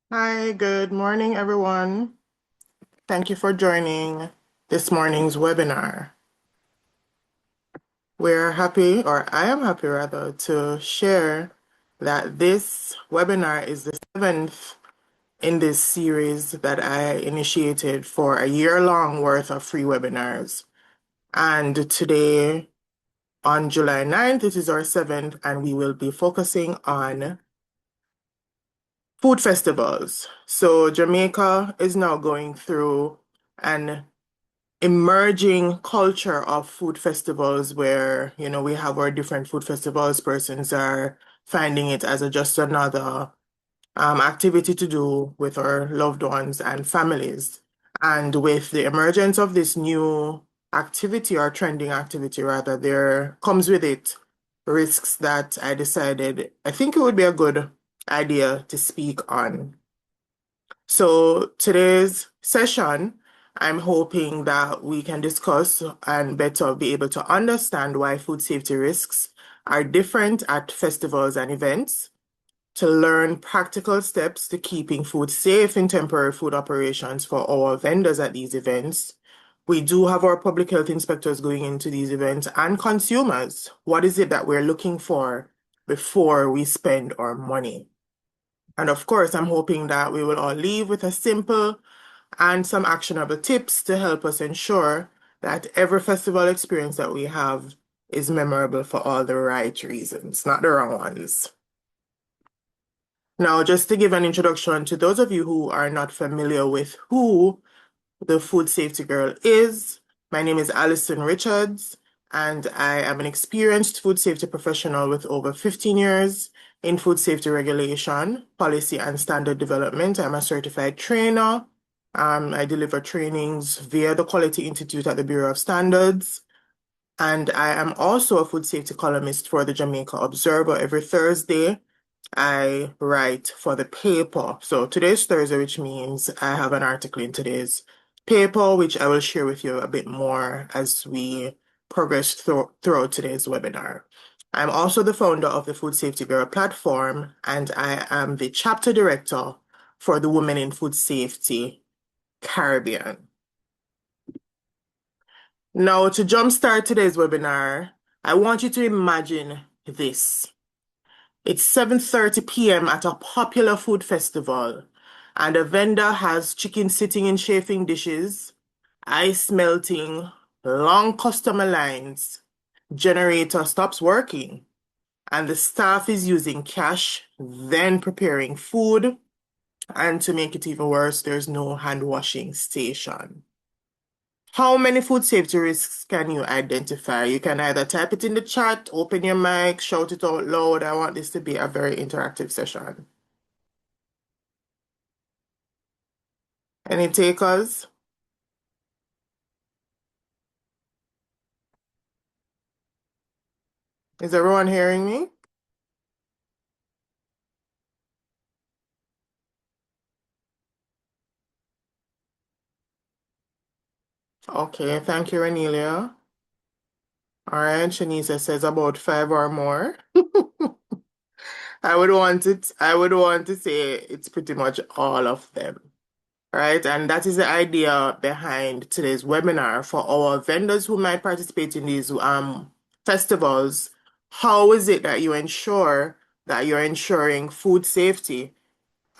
Hi, good morning, everyone. Thank you for joining this morning's webinar. We're happy, or I am happy rather, to share that this webinar is the seventh in this series that I initiated for a year-long worth of free webinars. And today, on July 9th, it is our seventh, and we will be focusing on food festivals. So Jamaica is now going through an emerging culture of food festivals where, we have our different food festivals. Persons are finding it as just another activity to do with our loved ones and families. And with the emergence of this new activity or trending activity, rather, there comes with it risks that I decided I think it would be a good idea to speak on. So today's session, I'm hoping that we can discuss and better be able to understand why food safety risks are different at festivals and events, to learn practical steps to keeping food safe in temporary food operations for our vendors at these events. We do have our public health inspectors going into these events and consumers. What is it that we're looking for before we spend our money? And of course, I'm hoping that we will all leave with a simple and some actionable tips to help us ensure that every festival experience that we have is memorable for all the right reasons, not the wrong ones. Now, just to give an introduction to those of you who are not familiar with who the Food Safety Girl is, my name is Alison Richards, and I am an experienced food safety professional with over 15 years in food safety regulation, policy, and standard development. I'm a certified trainer. I deliver trainings via the Quality Institute at the Bureau of Standards. And I am also a food safety columnist for the Jamaica Observer. Every Thursday, I write for the paper. So today's Thursday, which means I have an article in today's paper, which I will share with you a bit more as we progress throughout today's webinar. I'm also the founder of the Food Safety Bureau platform, and I am the chapter director for the Women in Food Safety Caribbean. Now, to jumpstart today's webinar, I want you to imagine this. It's 7:30 p.m. at a popular food festival, and a vendor has chicken sitting in chafing dishes, ice melting, long customer lines, generator stops working, and the staff is using cash, then preparing food, and to make it even worse, there's no hand washing station. How many food safety risks can you identify? You can either type it in the chat, open your mic, shout it out loud. I want this to be a very interactive session. Any takers? Is everyone hearing me? Okay, thank you, Renelia. All right, Shanisa says about five or more. I would want to say it's pretty much all of them. Right? And that is the idea behind today's webinar for our vendors who might participate in these festivals. How is it that you ensure that you're ensuring food safety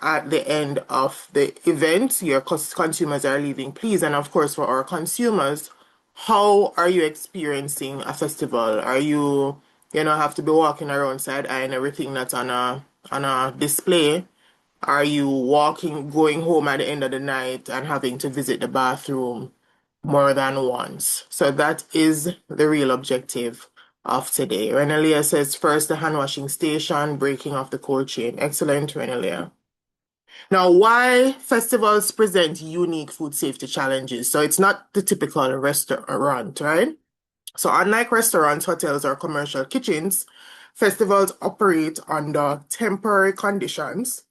at the end of the event? Your consumers are leaving pleased. And of course, for our consumers, how are you experiencing a festival? Are you, have to be walking around side-eyeing everything that's on a display? Are you going home at the end of the night and having to visit the bathroom more than once? So that is the real objective of today. Renelia says first the hand washing station, breaking off the cold chain. Excellent, Renelia. Now, why festivals present unique food safety challenges? So it's not the typical restaurant, right? So unlike restaurants, hotels, or commercial kitchens, festivals operate under temporary conditions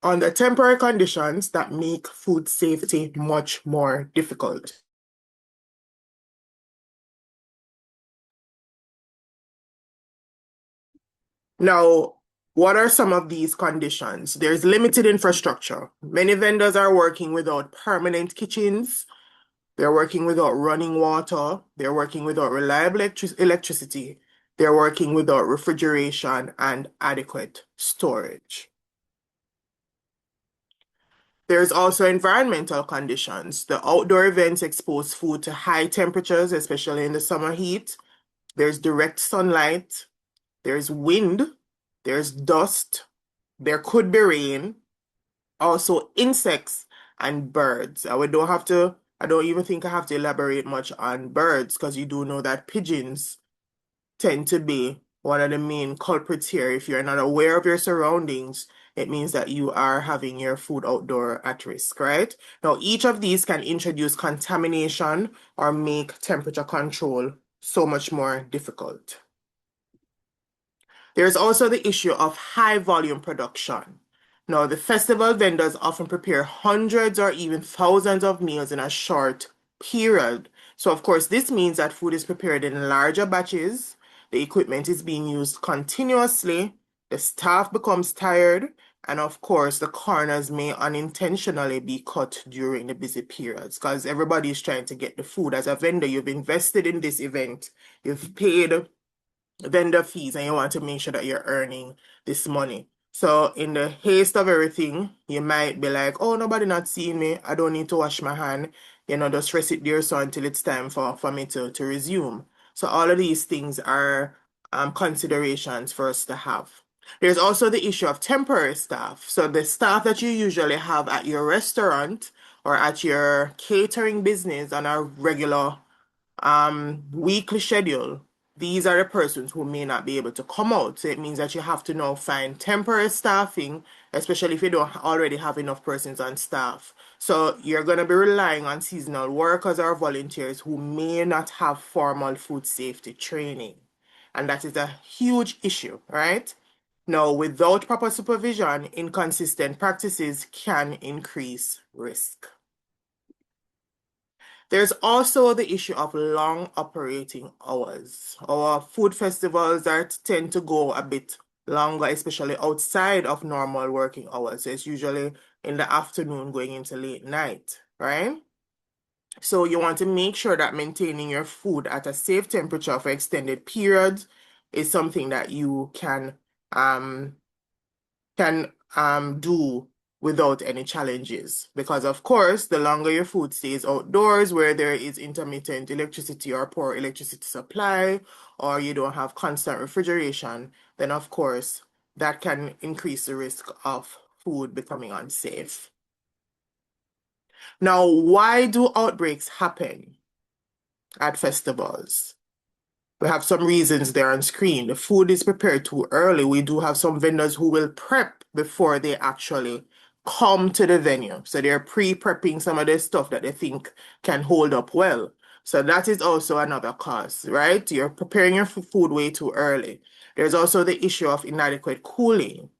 that make food safety much more difficult. Now, What are some of these conditions? There's limited infrastructure. Many vendors are working without permanent kitchens. They're working without running water. They're working without reliable electricity. They're working without refrigeration and adequate storage. There's also environmental conditions. The outdoor events expose food to high temperatures, especially in the summer heat. There's direct sunlight. There's wind. There's dust. There could be rain. Also, insects and birds. I don't even think I have to elaborate much on birds because you do know that pigeons tend to be one of the main culprits here. If you're not aware of your surroundings, it means that you are having your food outdoor at risk, right? Now, each of these can introduce contamination or make temperature control so much more difficult. There's also the issue of high volume production. Now, the festival vendors often prepare hundreds or even thousands of meals in a short period. So, of course, this means that food is prepared in larger batches, the equipment is being used continuously, the staff becomes tired, and of course, the corners may unintentionally be cut during the busy periods because everybody is trying to get the food. As a vendor, you've invested in this event, you've paid vendor fees and you want to make sure that you're earning this money. So in the haste of everything, you might be like, oh, nobody not seeing me. I don't need to wash my hand. Just rest it there so until it's time for me to resume. So all of these things are considerations for us to have. There's also the issue of temporary staff. So the staff that you usually have at your restaurant or at your catering business on a regular weekly schedule, these are the persons who may not be able to come out. So it means that you have to now find temporary staffing, especially if you don't already have enough persons on staff. So you're going to be relying on seasonal workers or volunteers who may not have formal food safety training. And that is a huge issue, right? Now, without proper supervision, inconsistent practices can increase risk. There's also the issue of long operating hours. Our food festivals tend to go a bit longer, especially outside of normal working hours. It's usually in the afternoon going into late night, right? So you want to make sure that maintaining your food at a safe temperature for extended periods is something that you um, do without any challenges. Because of course, the longer your food stays outdoors where there is intermittent electricity or poor electricity supply, or you don't have constant refrigeration, then of course, that can increase the risk of food becoming unsafe. Now, why do outbreaks happen at festivals? We have some reasons there on screen. The food is prepared too early. We do have some vendors who will prep before they actually come to the venue. So they're pre-prepping some of the stuff that they think can hold up well. So that is also another cause, right? You're preparing your food way too early. There's also the issue of inadequate cooling,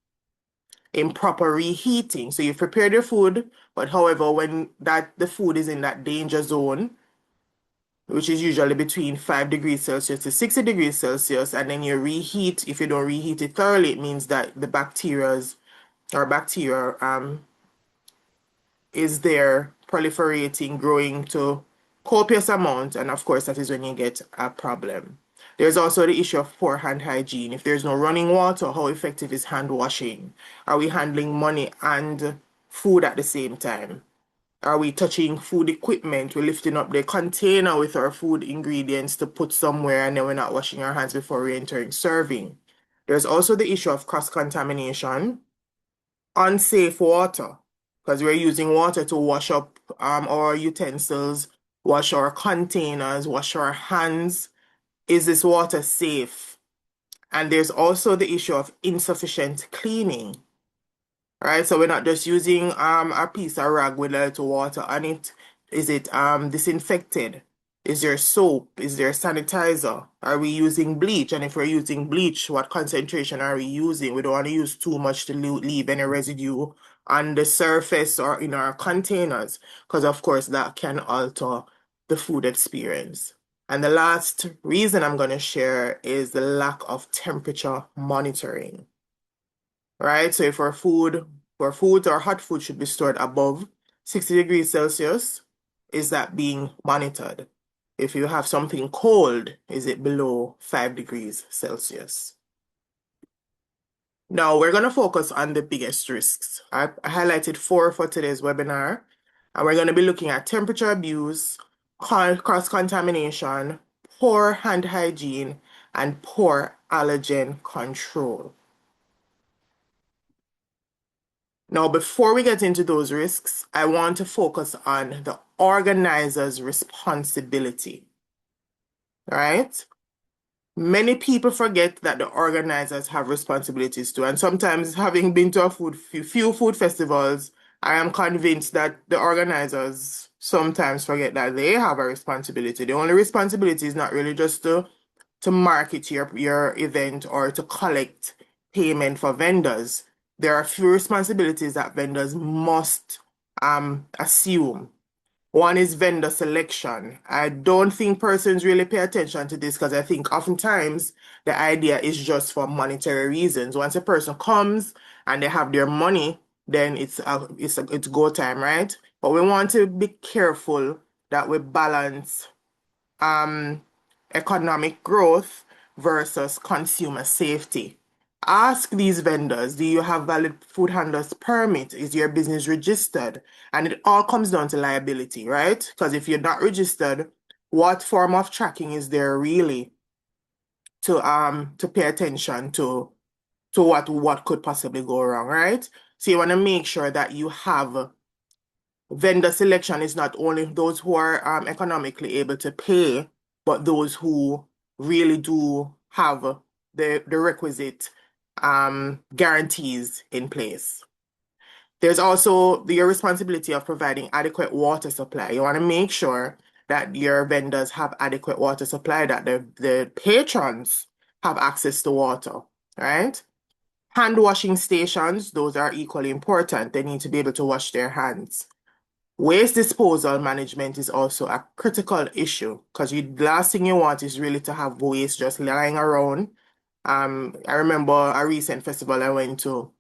improper reheating. So you've prepared your food, but however, when the food is in that danger zone, which is usually between 5 degrees Celsius to 60 degrees Celsius, and then you reheat. If you don't reheat it thoroughly, it means that the bacteria is there proliferating, growing to copious amount, and of course that is when you get a problem. There's also the issue of poor hand hygiene. If there's no running water, how effective is hand washing? Are we handling money and food at the same time? Are we touching food equipment? We're lifting up the container with our food ingredients to put somewhere and then we're not washing our hands before we entering serving. There's also the issue of cross-contamination, unsafe water, because we're using water to wash up our utensils, wash our containers, wash our hands. Is this water safe? And there's also the issue of insufficient cleaning. Right, so we're not just using a piece of rag with a little water on it. Is it disinfected? Is there soap? Is there sanitizer? Are we using bleach? And if we're using bleach, what concentration are we using? We don't want to use too much to leave any residue on the surface or in our containers, because of course that can alter the food experience. And the last reason I'm going to share is the lack of temperature monitoring. right? So if our food, or hot food should be stored above 60 degrees Celsius, is that being monitored? If you have something cold, is it below 5 degrees Celsius? Now we're going to focus on the biggest risks. I highlighted 4 for today's webinar, and we're going to be looking at temperature abuse, cross-contamination, poor hand hygiene, and poor allergen control. Now, before we get into those risks, I want to focus on the organizer's responsibility, right? Many people forget that the organizers have responsibilities too. And sometimes, having been to a few food festivals, I am convinced that the organizers sometimes forget that they have a responsibility. The only responsibility is not really just to market your event or to collect payment for vendors. There are a few responsibilities that vendors must assume. One is vendor selection. I don't think persons really pay attention to this because I think oftentimes the idea is just for monetary reasons. Once a person comes and they have their money, then it's go time, right? But we want to be careful that we balance um, economic growth versus consumer safety. Ask these vendors, do you have valid food handlers permit? Is your business registered? And it all comes down to liability, right? Because if you're not registered, what form of tracking is there really to pay attention to what could possibly go wrong, right? So you want to make sure that you have vendor selection is not only those who are economically able to pay, but those who really do have the requisite guarantees in place. There's also your responsibility of providing adequate water supply. You want to make sure that your vendors have adequate water supply, that the patrons have access to water, right? Hand washing stations, those are equally important. They need to be able to wash their hands. Waste disposal management is also a critical issue because the last thing you want is really to have waste just lying around. I remember a recent festival I went to.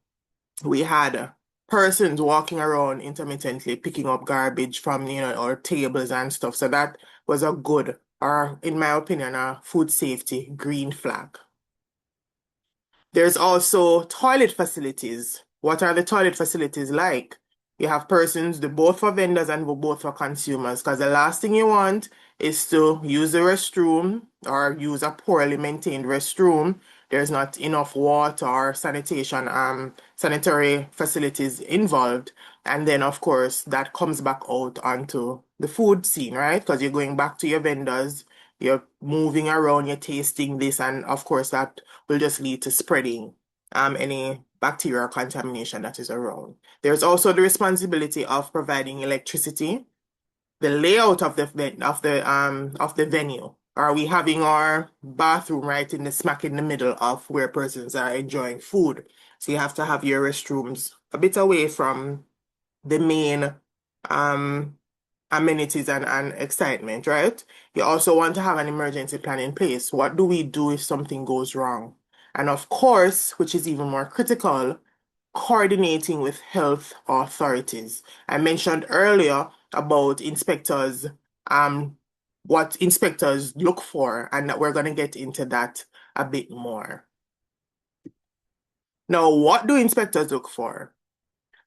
We had persons walking around intermittently picking up garbage from, our tables and stuff. So that was a good, or in my opinion, a food safety green flag. There's also toilet facilities. What are the toilet facilities like? You have persons, both for vendors and both for consumers, because the last thing you want is to use the restroom or use a poorly maintained restroom. There's not enough water or sanitary facilities involved. And then, of course, that comes back out onto the food scene, right? Because you're going back to your vendors, you're moving around, you're tasting this, and of course, that will just lead to spreading any bacterial contamination that is around. There's also the responsibility of providing electricity, the layout of the venue. Are we having our bathroom right in the smack in the middle of where persons are enjoying food? So you have to have your restrooms a bit away from the main um amenities and excitement, right? You also want to have an emergency plan in place. What do we do if something goes wrong? And of course, which is even more critical, coordinating with health authorities. I mentioned earlier about inspectors, what inspectors look for, and that we're going to get into that a bit more. Now, what do inspectors look for?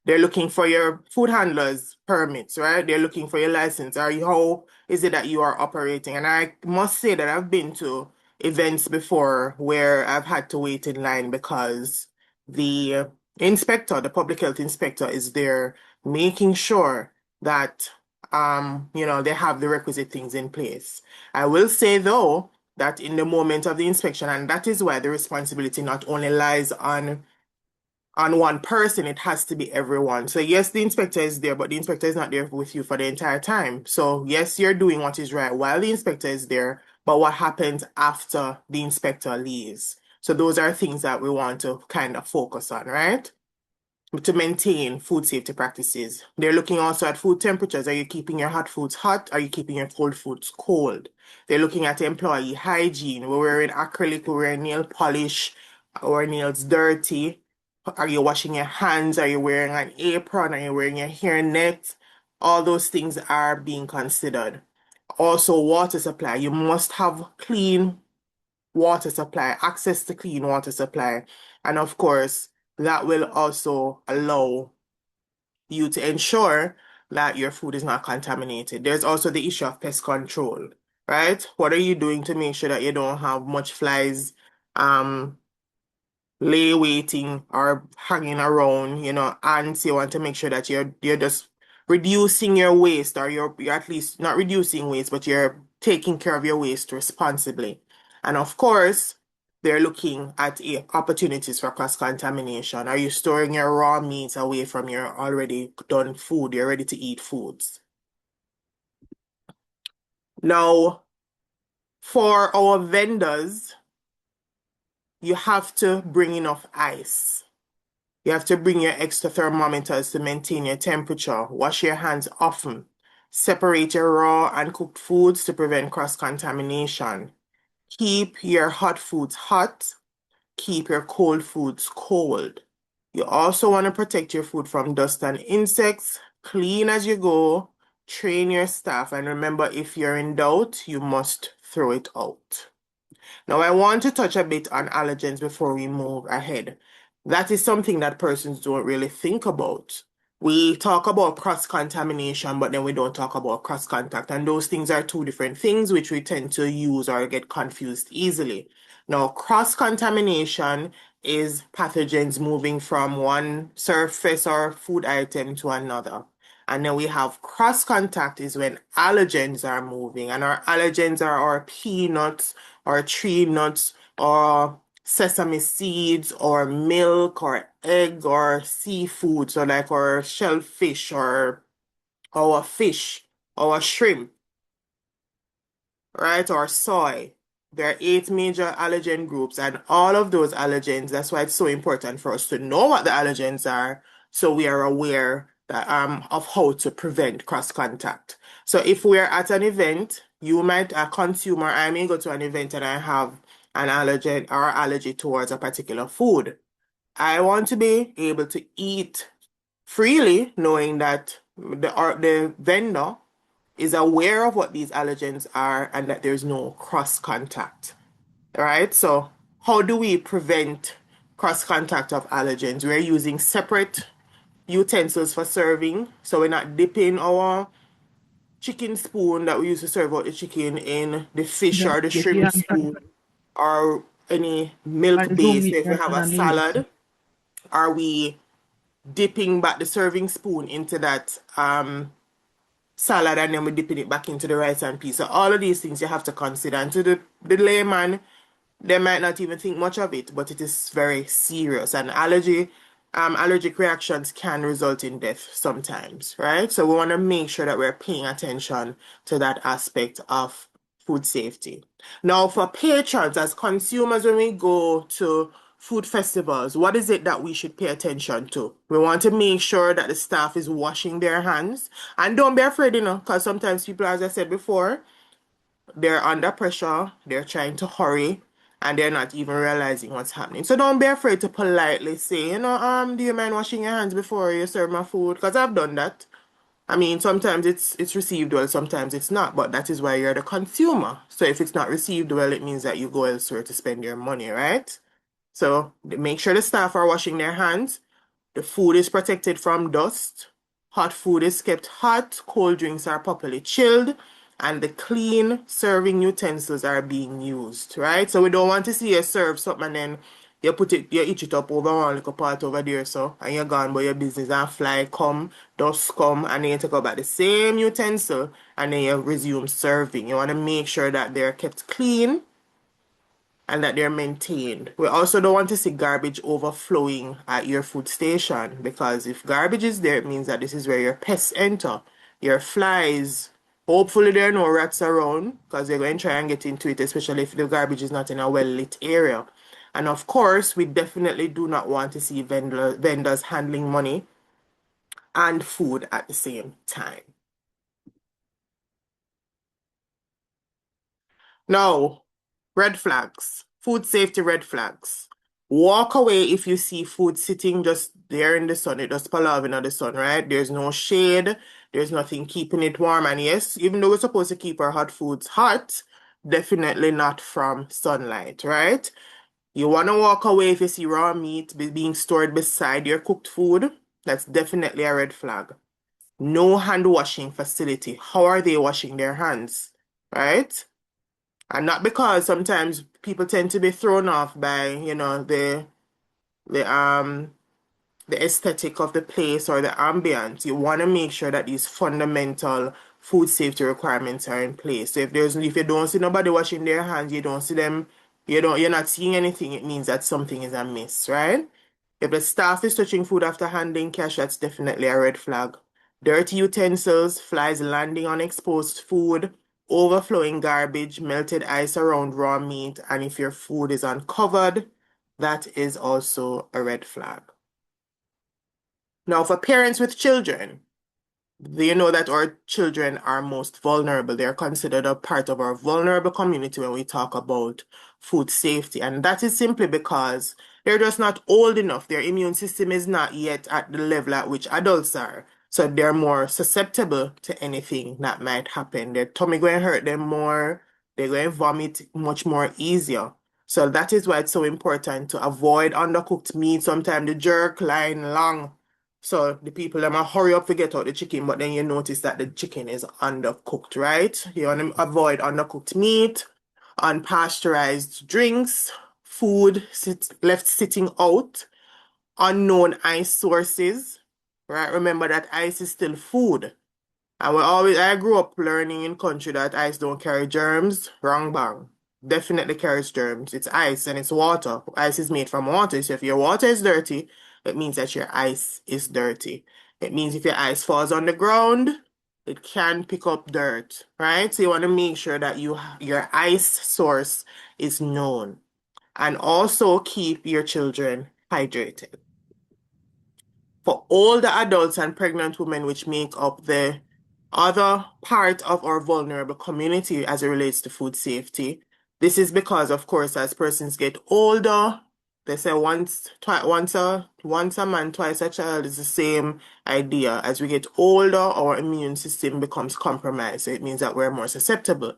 They're looking for your food handlers permits, right? They're looking for your license. How is it that you are operating? And I must say that I've been to events before where I've had to wait in line because the inspector, the public health inspector, is there making sure that they have the requisite things in place. I will say though that in the moment of the inspection, and that is why the responsibility not only lies on one person, it has to be everyone. So yes, the inspector is there, but the inspector is not there with you for the entire time. So yes, you're doing what is right while the inspector is there, but what happens after the inspector leaves? So those are things that we want to kind of focus on, right? To maintain food safety practices. They're looking also at food temperatures. Are you keeping your hot foods hot? Are you keeping your cold foods cold? They're looking at employee hygiene. We're wearing acrylic, we're wearing nail polish, our nails dirty. Are you washing your hands? Are you wearing an apron? Are you wearing your hairnet? All those things are being considered. Also, water supply. You must have clean water supply, access to clean water supply. And of course, that will also allow you to ensure that your food is not contaminated. There's also the issue of pest control, right? What are you doing to make sure that you don't have much flies, um, lay waiting or hanging around, ants? You want to make sure that you're just reducing your waste, or you're at least not reducing waste, but you're taking care of your waste responsibly. And of course, they're looking at opportunities for cross-contamination. Are you storing your raw meats away from your already done food, your ready to eat foods? Now, for our vendors, you have to bring enough ice. You have to bring your extra thermometers to maintain your temperature. Wash your hands often. Separate your raw and cooked foods to prevent cross-contamination. Keep your hot foods hot. Keep your cold foods cold. You also want to protect your food from dust and insects. Clean as you go. Train your staff. And remember, if you're in doubt, you must throw it out. Now, I want to touch a bit on allergens before we move ahead. That is something that persons don't really think about. We talk about cross-contamination, but then we don't talk about cross-contact. And those things are two different things which we tend to use or get confused easily. Now, cross-contamination is pathogens moving from one surface or food item to another. And then we have cross contact is when allergens are moving, and our allergens are our peanuts or tree nuts or sesame seeds or milk or egg or seafood, so like our shellfish or our fish, our shrimp, right? Or soy. There are 8 major allergen groups, and all of those allergens, that's why it's so important for us to know what the allergens are so we are aware that, of how to prevent cross contact. So if we're at an event, you might, a consumer, I may go to an event and I have an allergen or allergy towards a particular food. I want to be able to eat freely, knowing that the vendor is aware of what these allergens are and that there's no cross contact. All right, so how do we prevent cross contact of allergens? We're using separate utensils for serving, so we're not dipping our chicken spoon that we use to serve out the chicken in the fish or the Get the shrimp answer. spoon or any milk What is wrong base. with So if we your have a analysis? salad, are we dipping back the serving spoon into that salad and then we're dipping it back into the rice and peas? So all of these things you have to consider. And to the layman, they might not even think much of it, but it is very serious. And allergic reactions can result in death sometimes, right? So we want to make sure that we're paying attention to that aspect of food safety. Now, for patrons, as consumers, when we go to food festivals, what is it that we should pay attention to? We want to make sure that the staff is washing their hands. And don't be afraid, because sometimes people, as I said before, they're under pressure, they're trying to hurry, and they're not even realizing what's happening. So don't be afraid to politely say, do you mind washing your hands before you serve my food? Because I've done that. I mean, sometimes it's received well, sometimes it's not, but that is why you're the consumer. So if it's not received well, it means that you go elsewhere to spend your money, right? So make sure the staff are washing their hands. The food is protected from dust. Hot food is kept hot. Cold drinks are properly chilled. And the clean serving utensils are being used, right? So we don't want to see you serve something and then you itch it up over one little part over there, so, and you're gone by your business and fly come, dust come, and then you take out back the same utensil and then you resume serving. You want to make sure that they're kept clean and that they're maintained. We also don't want to see garbage overflowing at your food station, because if garbage is there, it means that this is where your pests enter, your flies. Hopefully there are no rats around, because they're going to try and get into it, especially if the garbage is not in a well-lit area. And of course, we definitely do not want to see vendors handling money and food at the same time. Now, red flags, food safety red flags. Walk away if you see food sitting just there in the sun. It just palaving in the sun, right? There's no shade. There's nothing keeping it warm. And yes, even though we're supposed to keep our hot foods hot, definitely not from sunlight, right? You want to walk away if you see raw meat being stored beside your cooked food. That's definitely a red flag. No hand washing facility. How are they washing their hands? Right? And not because sometimes people tend to be thrown off by, the the aesthetic of the place or the ambience. You want to make sure that these fundamental food safety requirements are in place. So if you don't see nobody washing their hands, you don't see them, you're not seeing anything, it means that something is amiss, right? If the staff is touching food after handling cash, that's definitely a red flag. Dirty utensils, flies landing on exposed food, overflowing garbage, melted ice around raw meat, and if your food is uncovered, that is also a red flag. Now, for parents with children, they know that our children are most vulnerable. They're considered a part of our vulnerable community when we talk about food safety. And that is simply because they're just not old enough. Their immune system is not yet at the level at which adults are. So they're more susceptible to anything that might happen. Their tummy going to hurt them more. They're going to vomit much more easier. So that is why it's so important to avoid undercooked meat. Sometimes the jerk line long. So the people them a hurry up to get out the chicken, but then you notice that the chicken is undercooked, right? You want to avoid undercooked meat, unpasteurized drinks, food left sitting out, unknown ice sources, right? Remember that ice is still food. And I grew up learning in country that ice don't carry germs. Wrong bang. Definitely carries germs. It's ice and it's water. Ice is made from water. So if your water is dirty, it means that your ice is dirty. It means if your ice falls on the ground, it can pick up dirt, right? So you want to make sure that your ice source is known. And also keep your children hydrated. For older adults and pregnant women, which make up the other part of our vulnerable community as it relates to food safety, this is because, of course, as persons get older, they say once a man, twice a child is the same idea. As we get older, our immune system becomes compromised. So it means that we're more susceptible.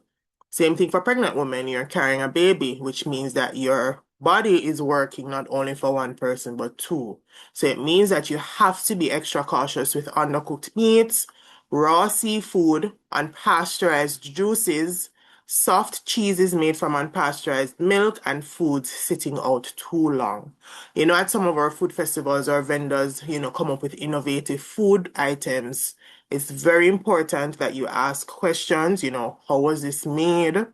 Same thing for pregnant women. You're carrying a baby, which means that your body is working not only for one person, but two. So it means that you have to be extra cautious with undercooked meats, raw seafood, unpasteurized juices, soft cheeses made from unpasteurized milk, and foods sitting out too long. At some of our food festivals, our vendors, come up with innovative food items. It's very important that you ask questions, how was this made?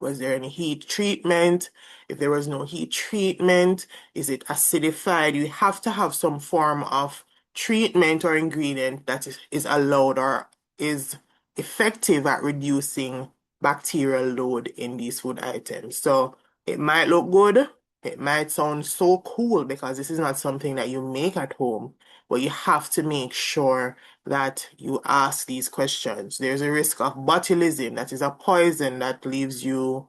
Was there any heat treatment? If there was no heat treatment, is it acidified? You have to have some form of treatment or ingredient that is allowed or is effective at reducing bacterial load in these food items. So it might look good. It might sound so cool because this is not something that you make at home, but you have to make sure that you ask these questions. There's a risk of botulism, that is a poison that leaves you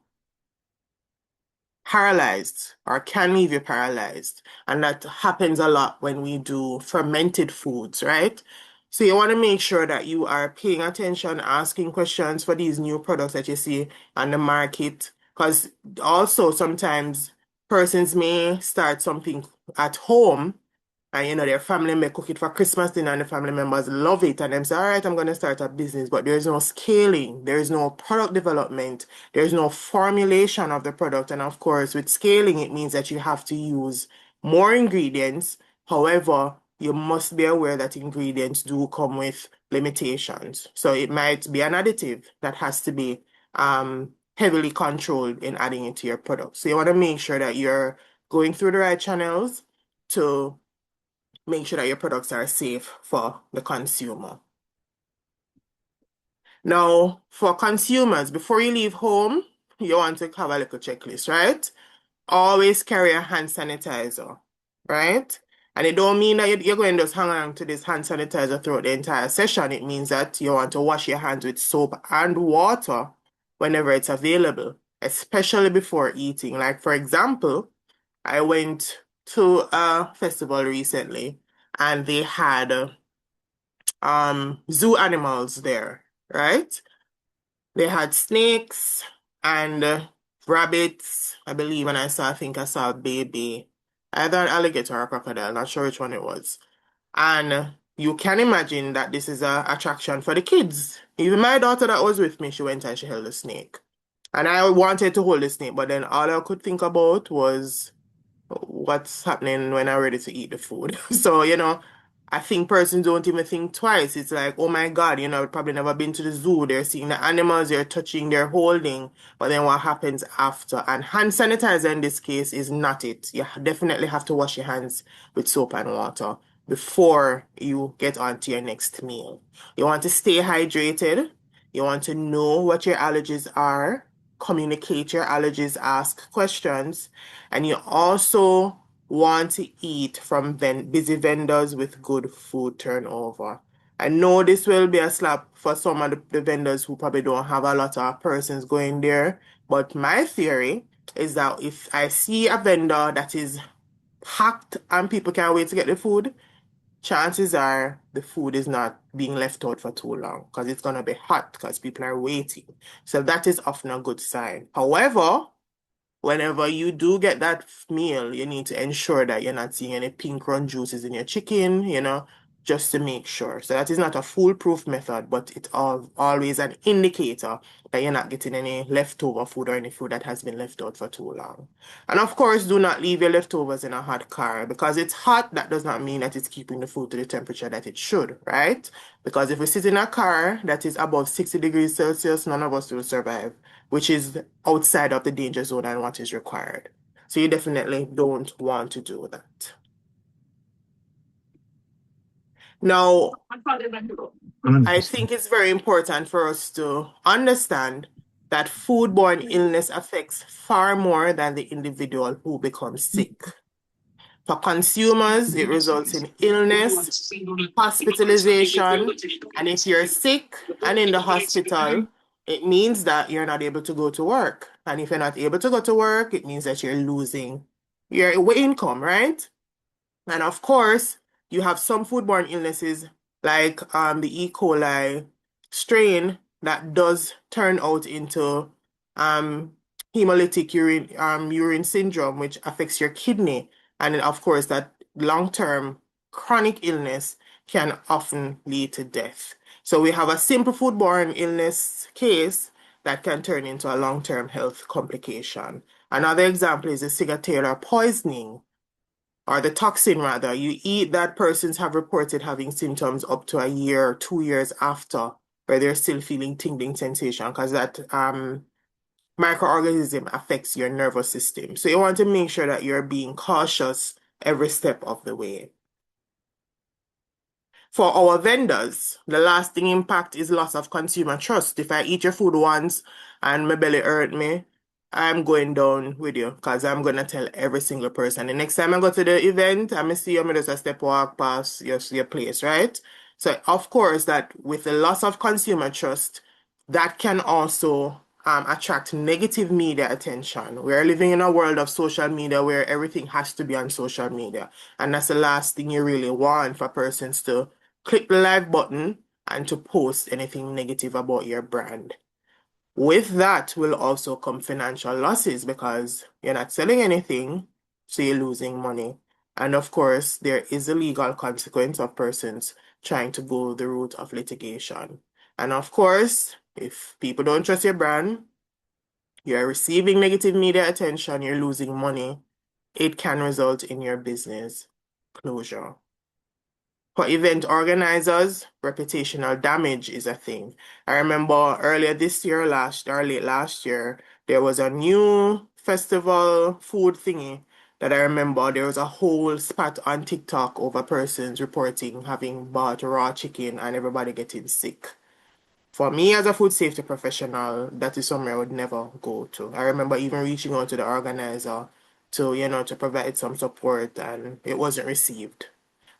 paralyzed or can leave you paralyzed. And that happens a lot when we do fermented foods, right? So you want to make sure that you are paying attention, asking questions for these new products that you see on the market. Because also sometimes persons may start something at home and their family may cook it for Christmas dinner and the family members love it and them say, all right, I'm gonna start a business, but there's no scaling, there's no product development, there's no formulation of the product. And of course, with scaling, it means that you have to use more ingredients. However, you must be aware that ingredients do come with limitations. So it might be an additive that has to be heavily controlled in adding it to your product. So you want to make sure that you're going through the right channels to make sure that your products are safe for the consumer. Now, for consumers, before you leave home, you want to have a little checklist, right? Always carry a hand sanitizer, right? And it don't mean that you're going to just hang on to this hand sanitizer throughout the entire session. It means that you want to wash your hands with soap and water whenever it's available, especially before eating. Like, for example, I went to a festival recently and they had zoo animals there, right? They had snakes and rabbits, I believe, and I think I saw a baby, either an alligator or a crocodile, not sure which one it was. And you can imagine that this is a attraction for the kids. Even my daughter that was with me, she went and she held a snake. And I wanted to hold the snake, but then all I could think about was what's happening when I'm ready to eat the food. So, I think persons don't even think twice. It's like, oh my God, probably never been to the zoo. They're seeing the animals, they're touching, they're holding. But then what happens after? And hand sanitizer in this case is not it. You definitely have to wash your hands with soap and water before you get on to your next meal. You want to stay hydrated. You want to know what your allergies are, communicate your allergies, ask questions, and you also want to eat from busy vendors with good food turnover. I know this will be a slap for some of the vendors who probably don't have a lot of persons going there, but my theory is that if I see a vendor that is packed and people can't wait to get the food, chances are the food is not being left out for too long because it's going to be hot because people are waiting. So that is often a good sign. However, whenever you do get that meal, you need to ensure that you're not seeing any pink run juices in your chicken, just to make sure. So that is not a foolproof method, but it's always an indicator that you're not getting any leftover food or any food that has been left out for too long. And of course, do not leave your leftovers in a hot car because it's hot. That does not mean that it's keeping the food to the temperature that it should, right? Because if we sit in a car that is above 60 degrees Celsius, none of us will survive, which is outside of the danger zone and what is required. So you definitely don't want to do that. Now, I think it's very important for us to understand that foodborne illness affects far more than the individual who becomes sick. For consumers, it results in illness, hospitalization, and if you're sick and in the hospital, it means that you're not able to go to work. And if you're not able to go to work, it means that you're losing your income, right? And of course, you have some foodborne illnesses like the E. coli strain that does turn out into hemolytic urine syndrome, which affects your kidney. And then, of course, that long-term chronic illness can often lead to death. So we have a simple foodborne illness case that can turn into a long-term health complication. Another example is the ciguatera poisoning, or the toxin rather. You eat that, persons have reported having symptoms up to a year, 2 years after, where they're still feeling tingling sensation because that microorganism affects your nervous system. So you want to make sure that you're being cautious every step of the way. For our vendors, the lasting impact is loss of consumer trust. If I eat your food once and my belly hurt me, I'm going down with you because I'm going to tell every single person. The next time I go to the event, I'm going to see you, I'm just a step walk past your place, right? So, of course, that with the loss of consumer trust, that can also attract negative media attention. We're living in a world of social media where everything has to be on social media. And that's the last thing you really want for persons to click the like button and to post anything negative about your brand. With that will also come financial losses because you're not selling anything, so you're losing money. And of course, there is a legal consequence of persons trying to go the route of litigation. And of course, if people don't trust your brand, you're receiving negative media attention, you're losing money, it can result in your business closure. For event organizers, reputational damage is a thing. I remember earlier this year, late last year, there was a new festival food thingy that I remember there was a whole spat on TikTok over persons reporting having bought raw chicken and everybody getting sick. For me as a food safety professional, that is somewhere I would never go to. I remember even reaching out to the organizer to provide some support and it wasn't received.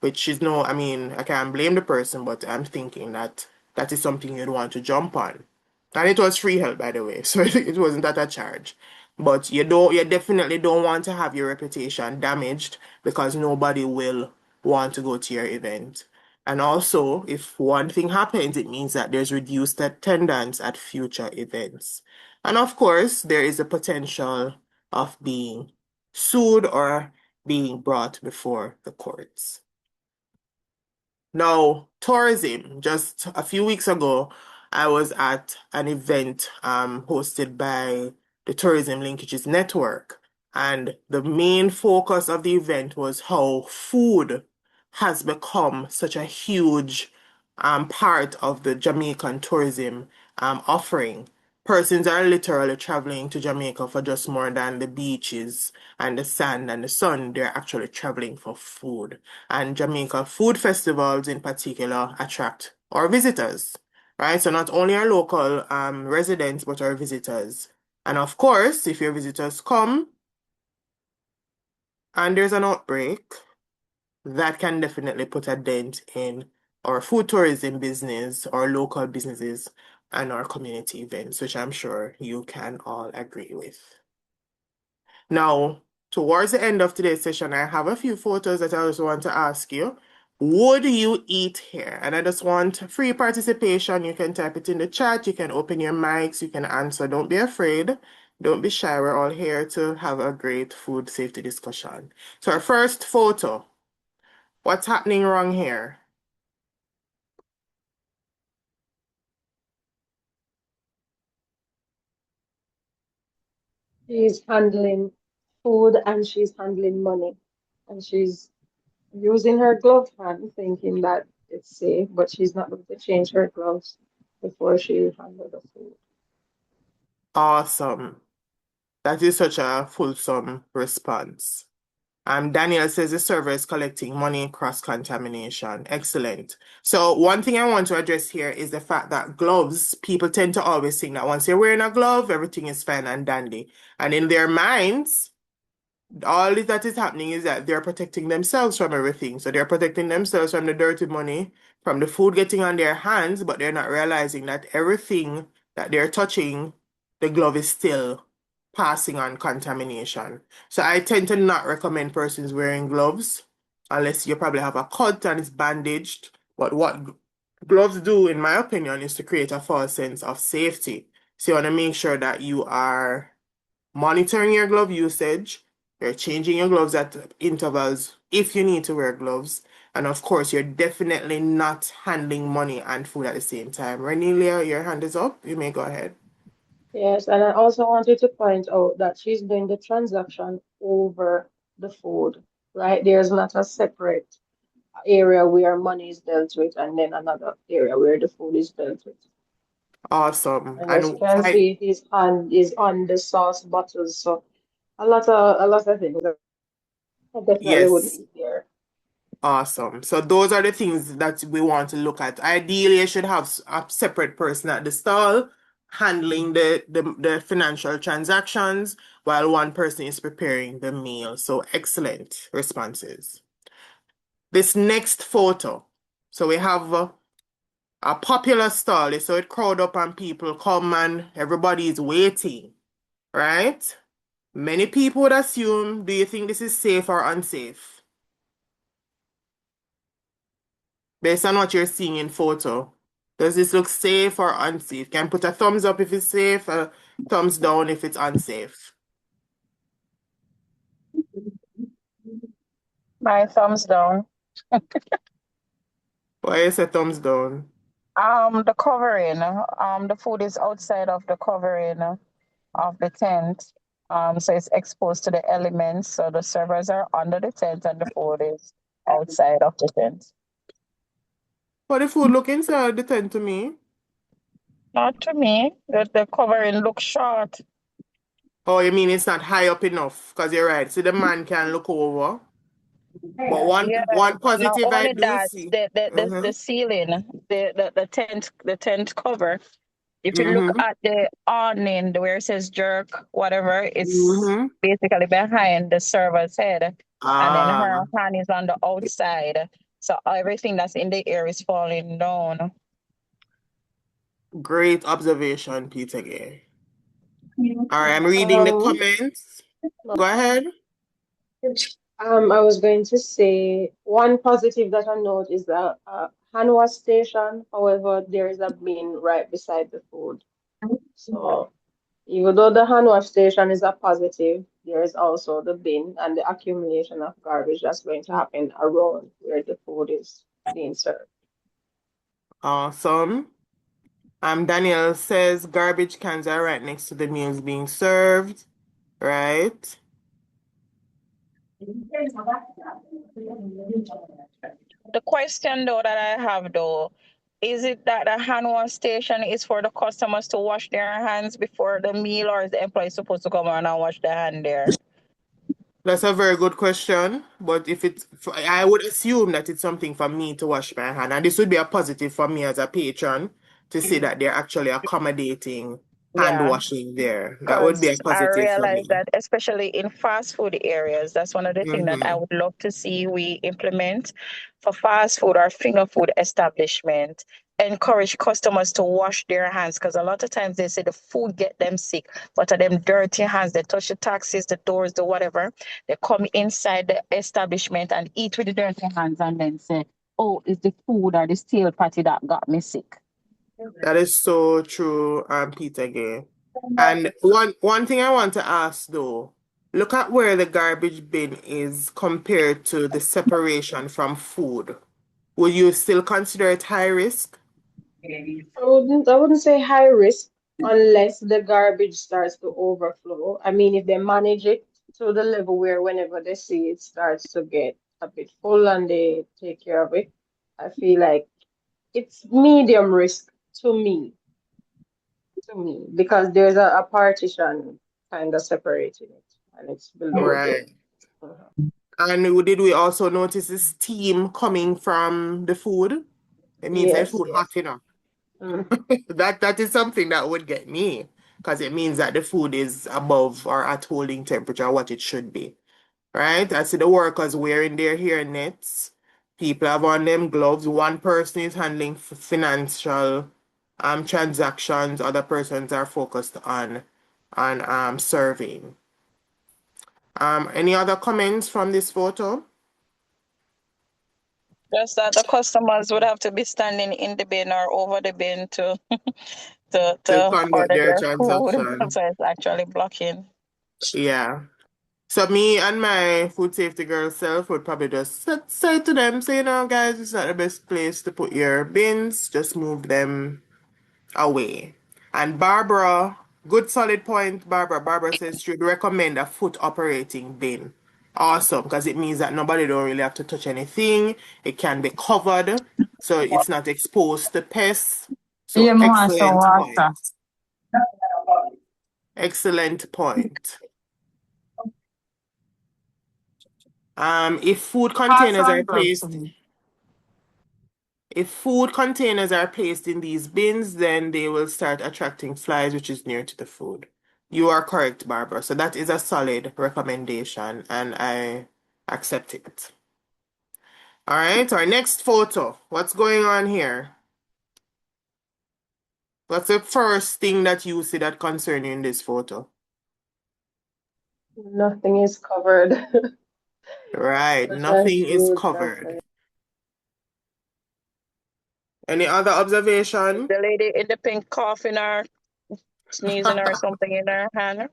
Which is no, I mean, I can't blame the person, but I'm thinking that that is something you'd want to jump on. And it was free help, by the way, so it wasn't at a charge. But you definitely don't want to have your reputation damaged because nobody will want to go to your event. And also, if one thing happens, it means that there's reduced attendance at future events. And of course, there is a potential of being sued or being brought before the courts. Now, tourism. Just a few weeks ago, I was at an event hosted by the Tourism Linkages Network. And the main focus of the event was how food has become such a huge part of the Jamaican tourism offering. Persons are literally traveling to Jamaica for just more than the beaches and the sand and the sun. They're actually traveling for food. And Jamaica food festivals in particular attract our visitors, right? So not only our local residents, but our visitors. And of course, if your visitors come and there's an outbreak, that can definitely put a dent in our food tourism business, our local businesses, and our community events, which I'm sure you can all agree with. Now, towards the end of today's session, I have a few photos that I just want to ask you. Would you eat here? And I just want free participation. You can type it in the chat. You can open your mics. You can answer. Don't be afraid. Don't be shy. We're all here to have a great food safety discussion. So our first photo. What's happening wrong here? She's handling food and she's handling money. And she's using her glove hand, thinking that it's safe, but she's not going to change her gloves before she handles the food. Awesome. That is such a fulsome response. Daniel says the server is collecting money cross-contamination. Excellent. So one thing I want to address here is the fact that gloves, people tend to always think that once you're wearing a glove, everything is fine and dandy. And in their minds, all that is happening is that they're protecting themselves from everything. So they're protecting themselves from the dirty money, from the food getting on their hands, but they're not realizing that everything that they're touching, the glove is still passing on contamination. So I tend to not recommend persons wearing gloves unless you probably have a cut and it's bandaged. But what gloves do, in my opinion, is to create a false sense of safety. So you want to make sure that you are monitoring your glove usage. You're changing your gloves at intervals if you need to wear gloves. And of course, you're definitely not handling money and food at the same time. Renelia, your hand is up. You may go ahead. Yes, and I also wanted to point out that she's doing the transaction over the food, right? There's not a separate area where money is dealt with and then another area where the food is dealt with. Awesome. And as you And can see, his hand is on the sauce bottles, so a lot of things that I definitely wouldn't yes, eat there. awesome. So those are the things that we want to look at. Ideally, you should have a separate person at the stall handling the financial transactions while one person is preparing the meal. So excellent responses. This next photo. So we have a popular stall. So it crowd up and people come and everybody is waiting, right? Many people would assume, do you think this is safe or unsafe? Based on what you're seeing in photo. Does this look safe or unsafe? Can put a thumbs up if it's safe, a thumbs down if it's unsafe. My thumbs down. Why is a thumbs down? The covering. The food is outside of the covering of the tent. So it's exposed to the elements. So the servers are under the tent and the food is outside of the tent. But the food look inside the tent to me. Not to me. The covering looks short. Oh, you mean it's not high up enough? Because you're right. See, the man can look over. But Yeah. one Not positive I only do that, see. the Mm-hmm. ceiling, the tent cover. If you look Mm-hmm. at the awning where it says jerk, whatever, it's Mm-hmm. basically behind the server's head. And then Ah, her hand is on the outside. So everything that's in the air is falling down. great observation, Peter Gay. All right, I'm reading the Um, comments. Go ahead. I was going to say one positive that I note is the hand wash station. However, there is a bin right beside the food. So even though the hand wash station is a positive, there is also the bin and the accumulation of garbage that's going to happen around where the food is being served. Awesome. Daniel says garbage cans are right next to the meals being served, right? The question though that I have though, is it that the hand wash station is for the customers to wash their hands before the meal, or is the employee supposed to come around and wash their hand there? That's a very good question, but if it's, I would assume that it's something for me to wash my hand, and this would be a positive for me as a patron to see that they're actually accommodating hand Yeah. washing there. That would be a Because I positive for realize me. that, especially in fast food areas, that's one of the things that I Mm-hmm. would love to see we implement for fast food or finger food establishment. Encourage customers to wash their hands, because a lot of times they say the food get them sick, but are them dirty hands. They touch the taxis, the doors, the whatever. They come inside the establishment and eat with the dirty hands and then say, "Oh, it's the food or the stale patty that got me sick." That is so true, Peter Gay. And one thing I want to ask though, look at where the garbage bin is compared to the separation from food. Would you still consider it high risk? I wouldn't say high risk unless the garbage starts to overflow. I mean, if they manage it to the level where whenever they see it starts to get a bit full and they take care of it, I feel like it's medium risk to me, because there's a partition kind of separating it and it's below the. Right. Mhm. And did we also notice the steam coming from the food? It means the Yes, food hot yes. enough. Mm. That is something that would get me because it means that the food is above or at holding temperature, what it should be. Right? I see the workers wearing their hair nets. People have on them gloves. One person is handling financial transactions. Other persons are focused on serving. Any other comments from this photo? Just that the customers would have to be standing in the bin or over the bin to To to conduct order their their food. transaction. So it's actually blocking. Yeah. So me and my food safety girl self would probably just say to them, say, guys, it's not the best place to put your bins. Just move them away. And Barbara, good solid point, Barbara. Barbara says she would recommend a foot operating bin. Awesome, because it means that nobody don't really have to touch anything. It can be covered, so it's not exposed to pests. So You want some excellent point. water. Excellent point. If food Pass containers are on drugs to placed me. If food containers are placed in these bins, then they will start attracting flies, which is near to the food. You are correct, Barbara. So that is a solid recommendation, and I accept it. All right, our next photo. What's going on here? What's the first thing that you see that concern you in this photo? Nothing is covered. Right, Such a nothing is huge nothing. covered. Any other observation? The lady in the pink coughing or sneezing or something in her hand.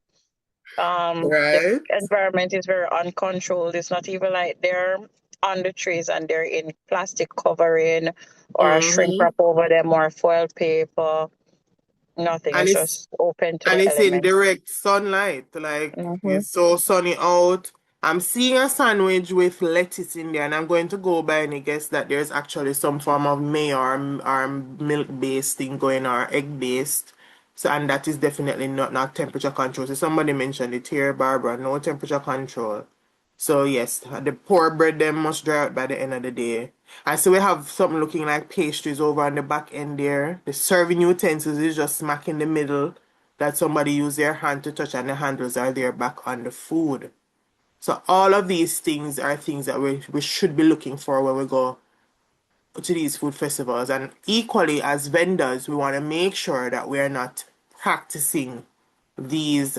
The Right. environment is very uncontrolled. It's not even like they're on the trees and they're in plastic covering or a shrink Mm-hmm. wrap over them or foil paper. Nothing. And It's it's just open to And the it's in elements. direct sunlight. Like Mm-hmm. it's so sunny out. I'm seeing a sandwich with lettuce in there, and I'm going to go by and guess that there's actually some form of mayo or milk-based thing going or egg-based. So, and that is definitely not temperature control. So somebody mentioned it here, Barbara, no temperature control. So yes, the poor bread them must dry out by the end of the day. I see we have something looking like pastries over on the back end there. The serving utensils is just smack in the middle that somebody used their hand to touch and the handles are there back on the food. So all of these things are things that we should be looking for when we go to these food festivals. And equally as vendors, we want to make sure that we are not practicing these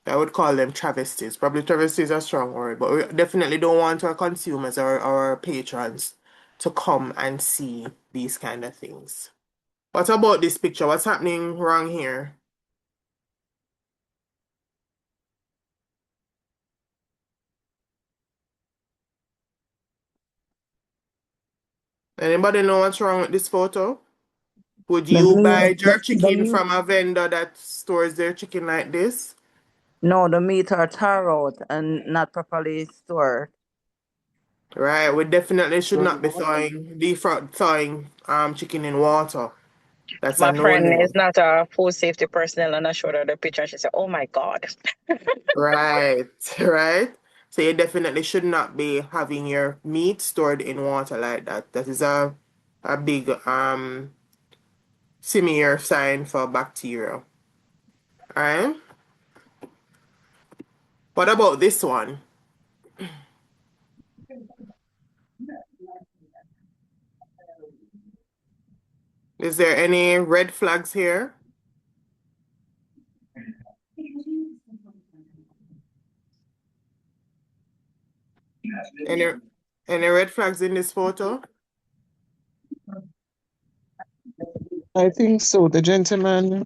I would call them travesties. Probably travesties are a strong word, but we definitely don't want our consumers or our patrons to come and see these kind of things. What about this picture? What's happening wrong here? Anybody know what's wrong with this photo? Would The you meat, buy the, jerk the chicken meat, from a vendor that stores their chicken like this? no, the meat are tare out and not properly stored. Right, we definitely should not be thawing chicken in water. That's a My friend is no-no. not a food safety personnel, and I showed her the picture, and she said, "Oh my God." Right, right. So you definitely should not be having your meat stored in water like that. That is a big smear sign for bacteria. Alright? What about this one? Is there any red flags here? Any any red flags in this photo? I think so. The gentleman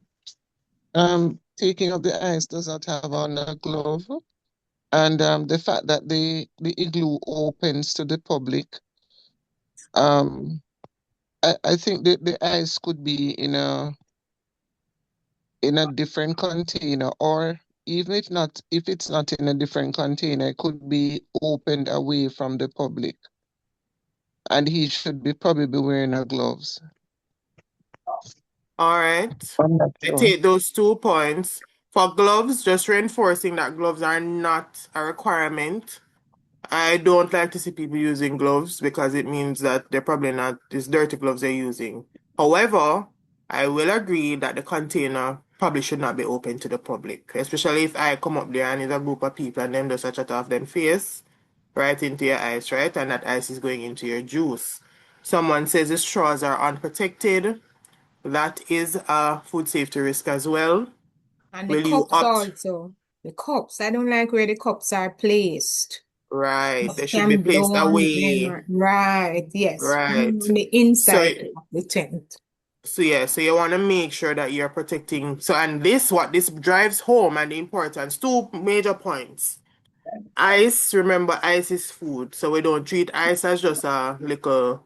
taking up the ice does not have on a glove. And the fact that the igloo opens to the public, I think the ice could be in a different container, or even if it's not in a different container, it could be opened away from the public. And he should be probably wearing a gloves. All right. I'm not I sure. take those 2 points. For gloves, just reinforcing that gloves are not a requirement. I don't like to see people using gloves because it means that they're probably not, it's dirty gloves they're using. However, I will agree that the container probably should not be open to the public, especially if I come up there and there's a group of people and them just a chat off them face right into your ice, right? And that ice is going into your juice. Someone says the straws are unprotected. That is a food safety risk as well. And the Will you cups opt? also. The cups. I don't like where the cups are placed. Right, Cups they should be can placed blow on away. them. Right, yes. On Right. the So, inside of the tent. so yeah, so you want to make sure that you're protecting. So, and what this drives home and the importance, 2 major points. Ice, remember, ice is food. So we don't treat ice as just a little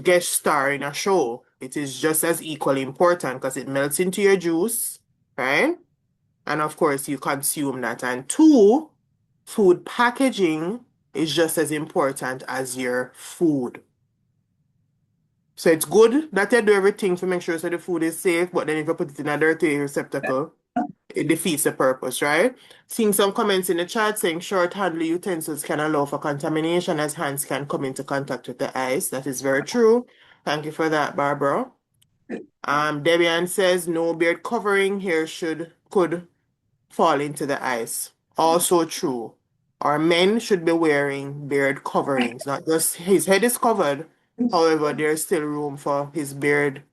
guest star in a show. It is just as equally important because it melts into your juice, right? And of course, you consume that. And two, food packaging is just as important as your food. So it's good that you do everything to make sure so the food is safe, but then if you put it in a dirty receptacle, it defeats the purpose, right? Seeing some comments in the chat saying short-handled utensils can allow for contamination as hands can come into contact with the ice. That is very true. Thank you for that, Barbara. Debian says no beard covering here could fall into the ice. Also true. Our men should be wearing beard coverings, not just his head is covered. However, there's still room for his beard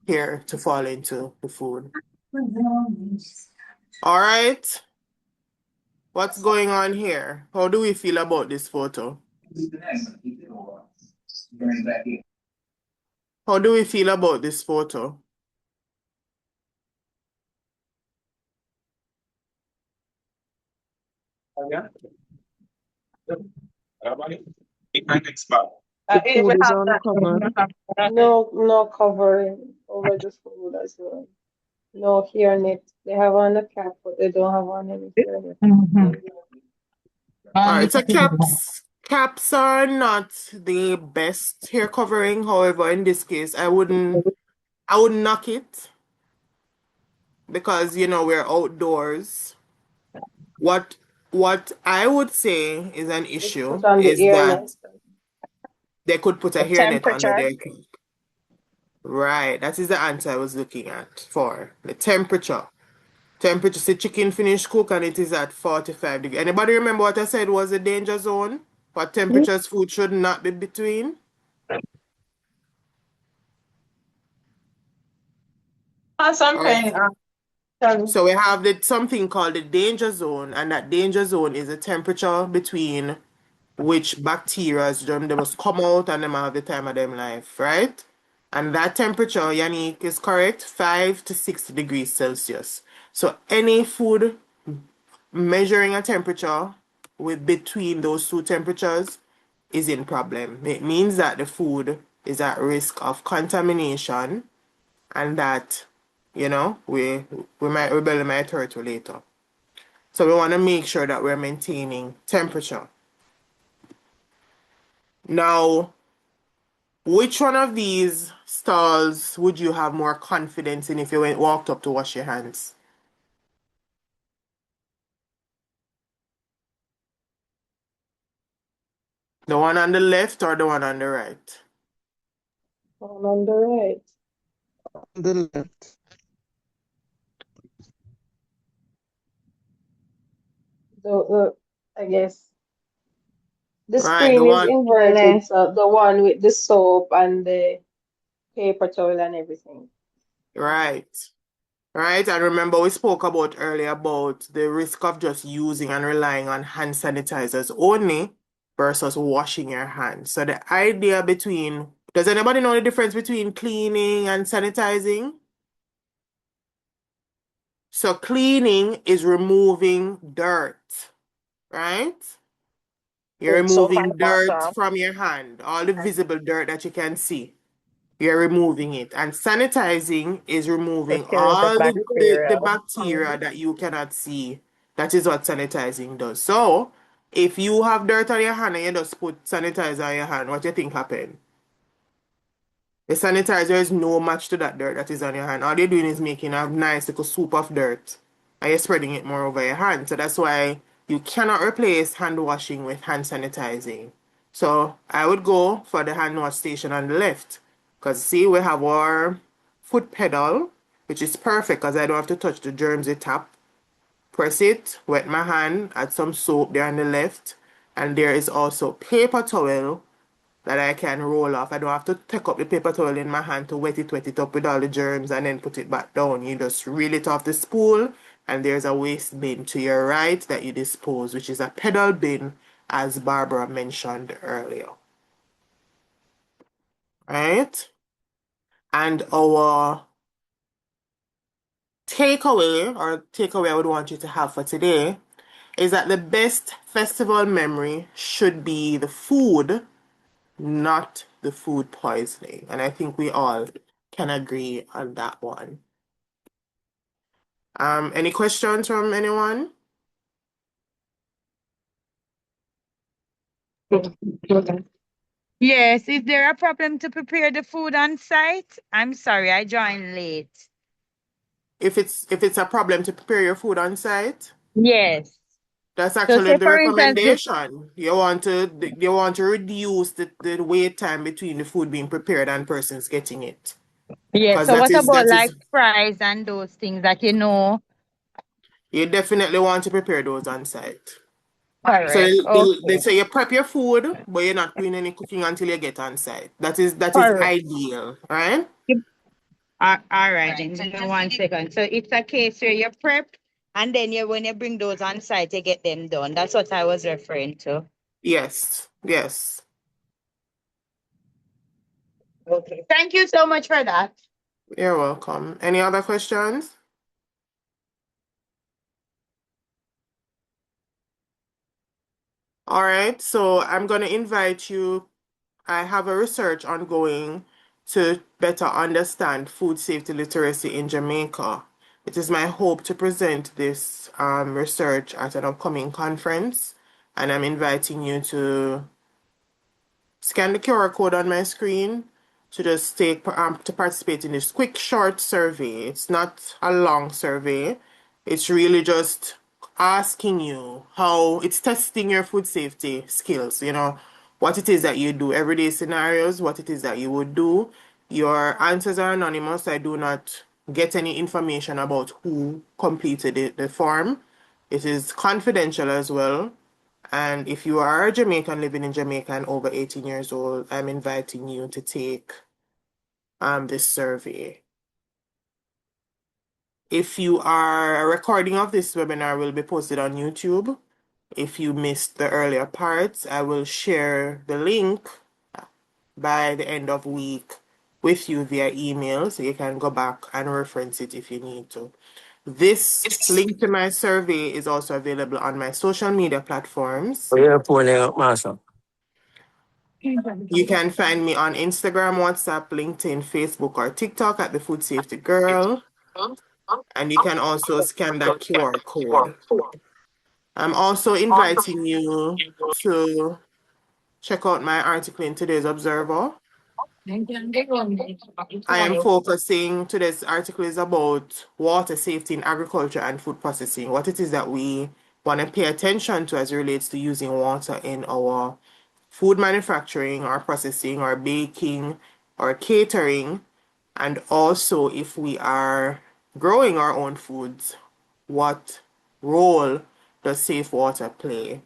hair to fall into the food. All right. What's going on here? How do we feel about this photo? How do we feel about this photo? The food is uncovered. No covering over the food as well. No hairnet. They have on the cap, but they don't have on any hairnet. Mhm. All And right, so caps are not the best hair covering. However, in this case, I wouldn't knock it because we're outdoors. What what I would say is an Just issue put on the is that hairnet. they could put a the hairnet under temperature. their cap. Right, that is the answer I was looking at for the temperature. Temperature, say chicken finish cook and it is at 45 degrees. Anybody remember what I said was the danger zone? What temperatures food should not be between? All right. Something. So we have something called the danger zone, and that danger zone is a temperature between which bacteria they must come out and them have the time of them life, right? And that temperature, Yannick, is correct, 5 to 6 degrees Celsius. So any food measuring a temperature with between those two temperatures is in problem. It means that the food is at risk of contamination and that, we might rebel in my territory later. So we want to make sure that we're maintaining temperature. Now, which one of these stalls would you have more confidence in if you walked up to wash your hands? The one on the left or the one on the right? On the right. On the left. I guess the Right, the screen is one, inverted, so the one with the soap and the paper towel and everything. right. Right, and remember we spoke about earlier about the risk of just using and relying on hand sanitizers only versus washing your hands. So the idea does anybody know the difference between cleaning and sanitizing? So cleaning is removing dirt, right? You're With soap and removing dirt water. from your hand, all the visible dirt that you can see. You're removing it. And sanitizing is To removing kill the all the bacteria. bacteria that you cannot see. That is what sanitizing does. So, if you have dirt on your hand and you just put sanitizer on your hand, what do you think happened? The sanitizer is no match to that dirt that is on your hand. All you're doing is making a nice little soup of dirt and you're spreading it more over your hand. So that's why you cannot replace hand washing with hand sanitizing. So I would go for the hand wash station on the left. Because see, we have our foot pedal, which is perfect because I don't have to touch the germs it tap. Press it, wet my hand, add some soap there on the left. And there is also paper towel that I can roll off. I don't have to take up the paper towel in my hand to wet it up with all the germs and then put it back down. You just reel it off the spool and there's a waste bin to your right that you dispose, which is a pedal bin as Barbara mentioned earlier. Right? And our takeaway I would want you to have for today is that the best festival memory should be the food, not the food poisoning. And I think we all can agree on that one. Any questions from anyone? Yes, is there a problem to prepare the food on site? I'm sorry, I joined late. If it's a problem to prepare your food on site, Yes. that's So actually say the for instance, recommendation. You want to reduce the wait time between the food being prepared and persons getting it. yeah, Because so that what is about that like is fries and those things that you know? you definitely want to prepare those on site. So Correct. they Okay. say you prep your food, but you're not doing any cooking until you get on site. That is Correct. ideal, right? All right, then give me 1 second. So it's a case where you prep and then when you bring those on site, you get them done. That's what I was referring to. Yes, yes. Okay. Thank you so much for that. You're welcome. Any other questions? All right, so I'm going to invite you. I have a research ongoing to better understand food safety literacy in Jamaica. It is my hope to present this research at an upcoming conference, and I'm inviting you to scan the QR code on my screen to just to participate in this quick short survey. It's not a long survey. It's really just asking you how it's testing your food safety skills, what it is that you do, everyday scenarios, what it is that you would do. Your answers are anonymous. I do not get any information about who completed the form. It is confidential as well. And if you are a Jamaican living in Jamaica and over 18 years old, I'm inviting you to take this survey. If you are, a recording of this webinar will be posted on YouTube. If you missed the earlier parts, I will share the link by the end of week with you via email, so you can go back and reference it if you need to. This link to my survey is also available on my social media platforms. You can find me on Instagram, WhatsApp, LinkedIn, Facebook, or TikTok at the Food Safety Girl. And you can also scan that QR code. I'm also inviting you to check out my article in today's Observer. I am focusing, today's article is about water safety in agriculture and food processing, what it is that we want to pay attention to as it relates to using water in our food manufacturing or processing or baking or catering, and also if we are growing our own foods, what role does safe water play?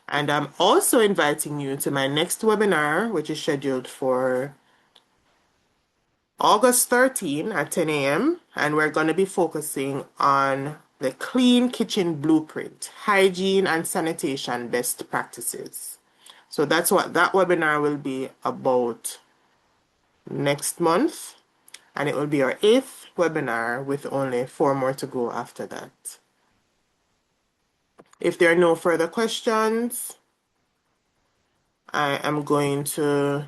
And I'm also inviting you to my next webinar, which is scheduled for August 13 at 10 a.m. And we're going to be focusing on the Clean Kitchen Blueprint, hygiene and sanitation best practices. So that's what that webinar will be about next month. And it will be our 8th webinar with only 4 more to go after that. If there are no further questions, I am going to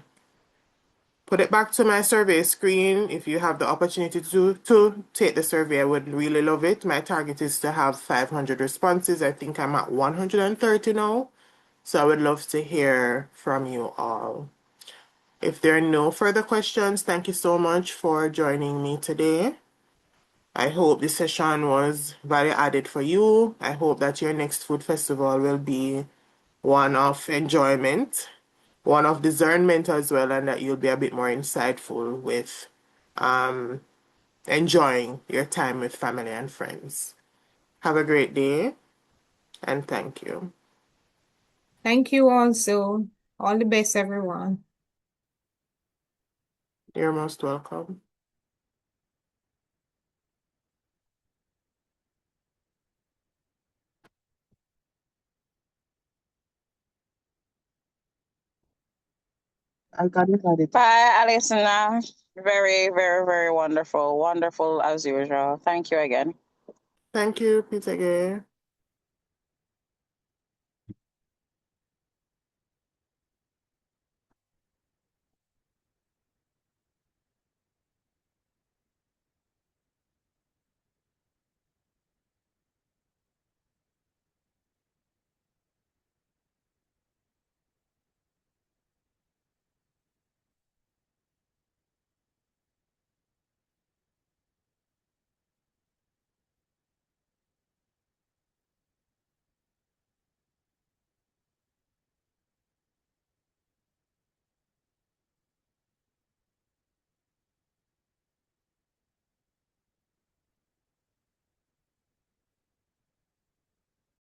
put it back to my survey screen. If you have the opportunity to take the survey, I would really love it. My target is to have 500 responses. I think I'm at 130 now. So I would love to hear from you all. If there are no further questions, thank you so much for joining me today. I hope this session was value added for you. I hope that your next food festival will be one of enjoyment, one of discernment as well, and that you'll be a bit more insightful with enjoying your time with family and friends. Have a great day, and thank you. Thank you also. All the best, everyone. You're most welcome. I got it. Bye, Alison. Very, very, very wonderful. Wonderful as usual. Thank you again. Thank you, Peter Gay.